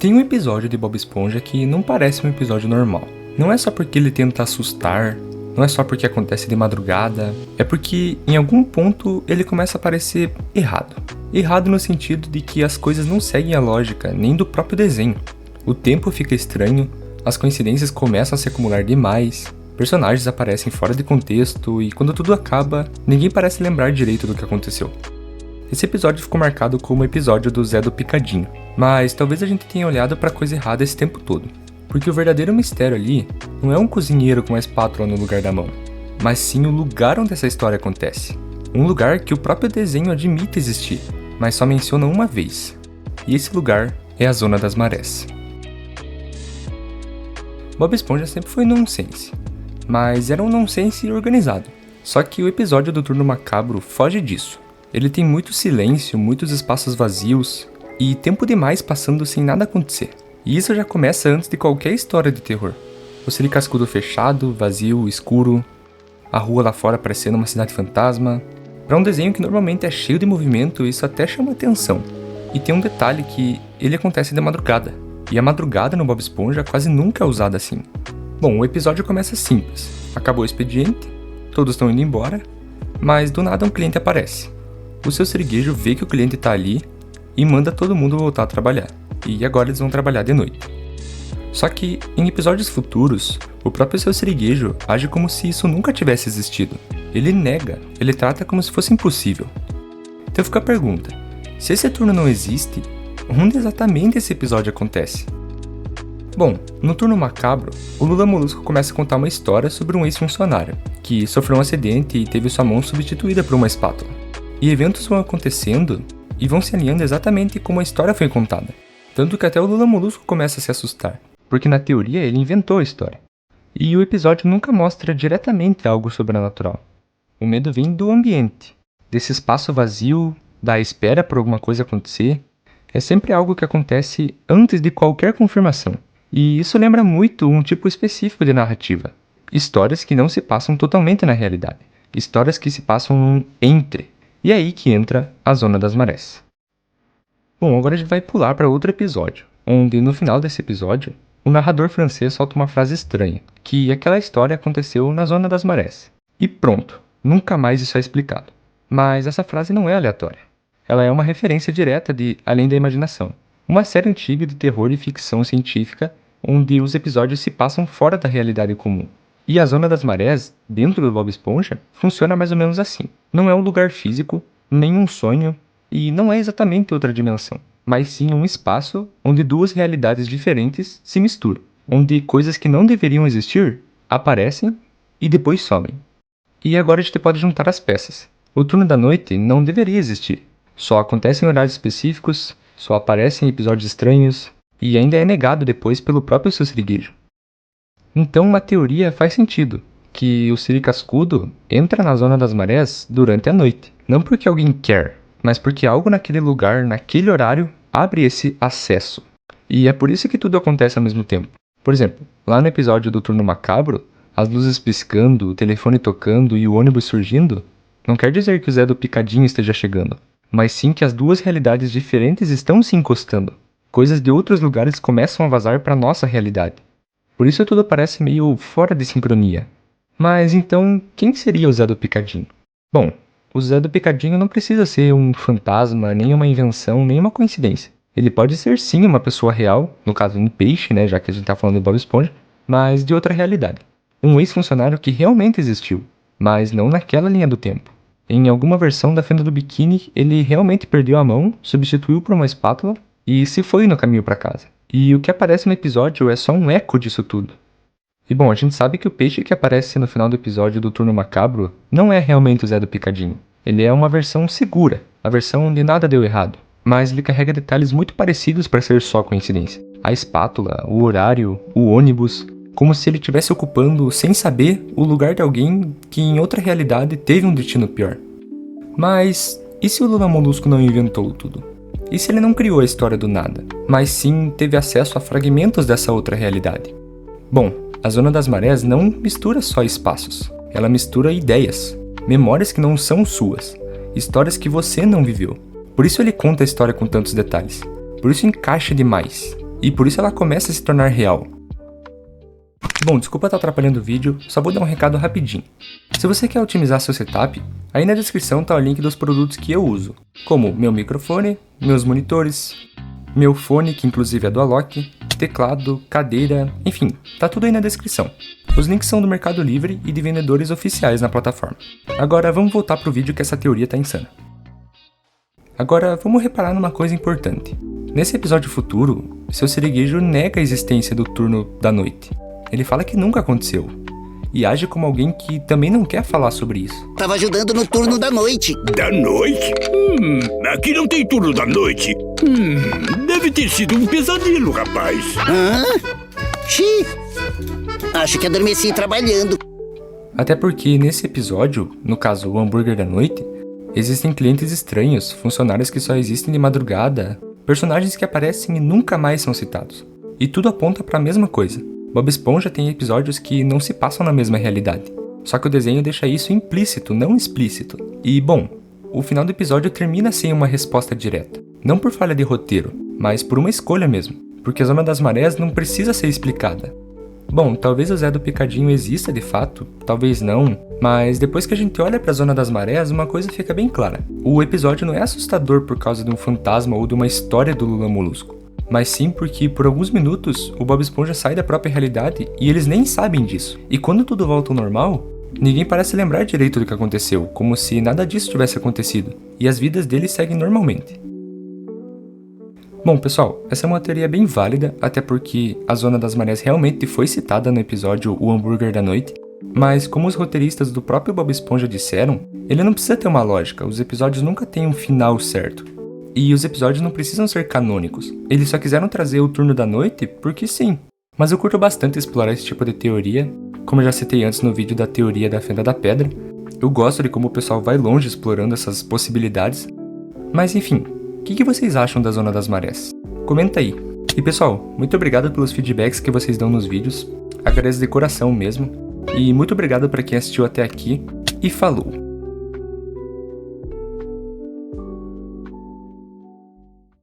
Tem um episódio de Bob Esponja que não parece um episódio normal. Não é só porque ele tenta assustar, não é só porque acontece de madrugada, é porque em algum ponto ele começa a parecer errado. Errado no sentido de que as coisas não seguem a lógica nem do próprio desenho. O tempo fica estranho, as coincidências começam a se acumular demais, personagens aparecem fora de contexto e quando tudo acaba, ninguém parece lembrar direito do que aconteceu. Esse episódio ficou marcado como o episódio do Zé do Picadinho, mas talvez a gente tenha olhado pra coisa errada esse tempo todo. Porque o verdadeiro mistério ali não é um cozinheiro com uma espátula no lugar da mão, mas sim o lugar onde essa história acontece. Um lugar que o próprio desenho admite existir, mas só menciona uma vez. E esse lugar é a Zona das Marés. Bob Esponja sempre foi nonsense, mas era um nonsense organizado. Só que o episódio do Turno Macabro foge disso. Ele tem muito silêncio, muitos espaços vazios e tempo demais passando sem nada acontecer. E isso já começa antes de qualquer história de terror. O Siri Cascudo fechado, vazio, escuro, a rua lá fora parecendo uma cidade fantasma. Para um desenho que normalmente é cheio de movimento, isso até chama atenção. E tem um detalhe que ele acontece de madrugada. E a madrugada no Bob Esponja quase nunca é usada assim. Bom, o episódio começa simples. Acabou o expediente, todos estão indo embora, mas do nada um cliente aparece. O seu siriguejo vê que o cliente tá ali e manda todo mundo voltar a trabalhar. E agora eles vão trabalhar de noite. Só que, em episódios futuros, o próprio seu siriguejo age como se isso nunca tivesse existido. Ele nega, ele trata como se fosse impossível. Então fica a pergunta, se esse turno não existe, onde exatamente esse episódio acontece? Bom, no Turno Macabro, o Lula Molusco começa a contar uma história sobre um ex-funcionário, que sofreu um acidente e teve sua mão substituída por uma espátula. E eventos vão acontecendo e vão se alinhando exatamente como a história foi contada. Tanto que até o Lula Molusco começa a se assustar, porque na teoria ele inventou a história. E o episódio nunca mostra diretamente algo sobrenatural. O medo vem do ambiente, desse espaço vazio, da espera por alguma coisa acontecer. É sempre algo que acontece antes de qualquer confirmação. E isso lembra muito um tipo específico de narrativa. Histórias que não se passam totalmente na realidade. Histórias que se passam entre. E é aí que entra a Zona das Marés. Bom, agora a gente vai pular para outro episódio, onde no final desse episódio, o narrador francês solta uma frase estranha, que aquela história aconteceu na Zona das Marés. E pronto, nunca mais isso é explicado. Mas essa frase não é aleatória. Ela é uma referência direta de Além da Imaginação, uma série antiga de terror e ficção científica, onde os episódios se passam fora da realidade comum. E a Zona das Marés, dentro do Bob Esponja, funciona mais ou menos assim. Não é um lugar físico, nem um sonho, e não é exatamente outra dimensão, mas sim um espaço onde duas realidades diferentes se misturam, onde coisas que não deveriam existir aparecem e depois somem. E agora a gente pode juntar as peças. O turno da noite não deveria existir. Só acontece em horários específicos, só aparece em episódios estranhos, e ainda é negado depois pelo próprio seu siriguejo. Então uma teoria faz sentido, que o Siri Cascudo entra na Zona das Marés durante a noite. Não porque alguém quer, mas porque algo naquele lugar, naquele horário, abre esse acesso. E é por isso que tudo acontece ao mesmo tempo. Por exemplo, lá no episódio do Turno Macabro, as luzes piscando, o telefone tocando e o ônibus surgindo, não quer dizer que o Zé do Picadinho esteja chegando, mas sim que as duas realidades diferentes estão se encostando. Coisas de outros lugares começam a vazar para nossa realidade. Por isso tudo parece meio fora de sincronia. Mas então, quem seria o Zé do Picadinho? Bom, o Zé do Picadinho não precisa ser um fantasma, nem uma invenção, nem uma coincidência. Ele pode ser sim uma pessoa real, no caso um peixe, né, já que a gente tá falando do Bob Esponja, mas de outra realidade. Um ex-funcionário que realmente existiu, mas não naquela linha do tempo. Em alguma versão da Fenda do Biquíni, ele realmente perdeu a mão, substituiu por uma espátula e se foi no caminho para casa. E o que aparece no episódio é só um eco disso tudo. E bom, a gente sabe que o peixe que aparece no final do episódio do Turno Macabro não é realmente o Zé do Picadinho. Ele é uma versão segura, a versão onde nada deu errado. Mas ele carrega detalhes muito parecidos para ser só coincidência. A espátula, o horário, o ônibus, como se ele estivesse ocupando, sem saber, o lugar de alguém que em outra realidade teve um destino pior. Mas e se o Lula Molusco não inventou tudo? E se ele não criou a história do nada, mas sim teve acesso a fragmentos dessa outra realidade? Bom, a Zona das Marés não mistura só espaços, ela mistura ideias, memórias que não são suas, histórias que você não viveu. Por isso ele conta a história com tantos detalhes, por isso encaixa demais. e por isso ela começa a se tornar real. Bom, desculpa estar atrapalhando o vídeo, só vou dar um recado rapidinho. Se você quer otimizar seu setup, aí na descrição tá o link dos produtos que eu uso, como meu microfone, meus monitores, meu fone, que inclusive é do Alok, teclado, cadeira, enfim, tá tudo aí na descrição. Os links são do Mercado Livre e de vendedores oficiais na plataforma. Agora vamos voltar pro vídeo que essa teoria tá insana. Agora vamos reparar numa coisa importante. Nesse episódio futuro, seu siriguejo nega a existência do turno da noite. Ele fala que nunca aconteceu. E age como alguém que também não quer falar sobre isso. Tava ajudando no turno da noite. Da noite? Aqui não tem turno da noite. Deve ter sido um pesadelo, rapaz. Xiii. Acho que adormeci trabalhando. Até porque nesse episódio, no caso o hambúrguer da noite, existem clientes estranhos, funcionários que só existem de madrugada, personagens que aparecem e nunca mais são citados. E tudo aponta para a mesma coisa. Bob Esponja tem episódios que não se passam na mesma realidade. Só que o desenho deixa isso implícito, não explícito. E, bom, o final do episódio termina sem uma resposta direta. Não por falha de roteiro, mas por uma escolha mesmo. Porque a Zona das Marés não precisa ser explicada. Bom, talvez o Zé do Picadinho exista de fato, talvez não, mas depois que a gente olha pra Zona das Marés, uma coisa fica bem clara. O episódio não é assustador por causa de um fantasma ou de uma história do Lula Molusco. Mas sim porque, por alguns minutos, o Bob Esponja sai da própria realidade e eles nem sabem disso. E quando tudo volta ao normal, ninguém parece lembrar direito do que aconteceu, como se nada disso tivesse acontecido, e as vidas deles seguem normalmente. Bom, pessoal, essa é uma teoria bem válida, até porque a Zona das Marés realmente foi citada no episódio O Hambúrguer da Noite, mas como os roteiristas do próprio Bob Esponja disseram, ele não precisa ter uma lógica, os episódios nunca têm um final certo. E os episódios não precisam ser canônicos. Eles só quiseram trazer o turno da noite porque sim. Mas eu curto bastante explorar esse tipo de teoria. Como eu já citei antes no vídeo da teoria da Fenda da Pedra, eu gosto de como o pessoal vai longe explorando essas possibilidades. Mas enfim, o que vocês acham da Zona das Marés? Comenta aí. E pessoal, muito obrigado pelos feedbacks que vocês dão nos vídeos. Agradeço de coração mesmo. E muito obrigado para quem assistiu até aqui. E falou!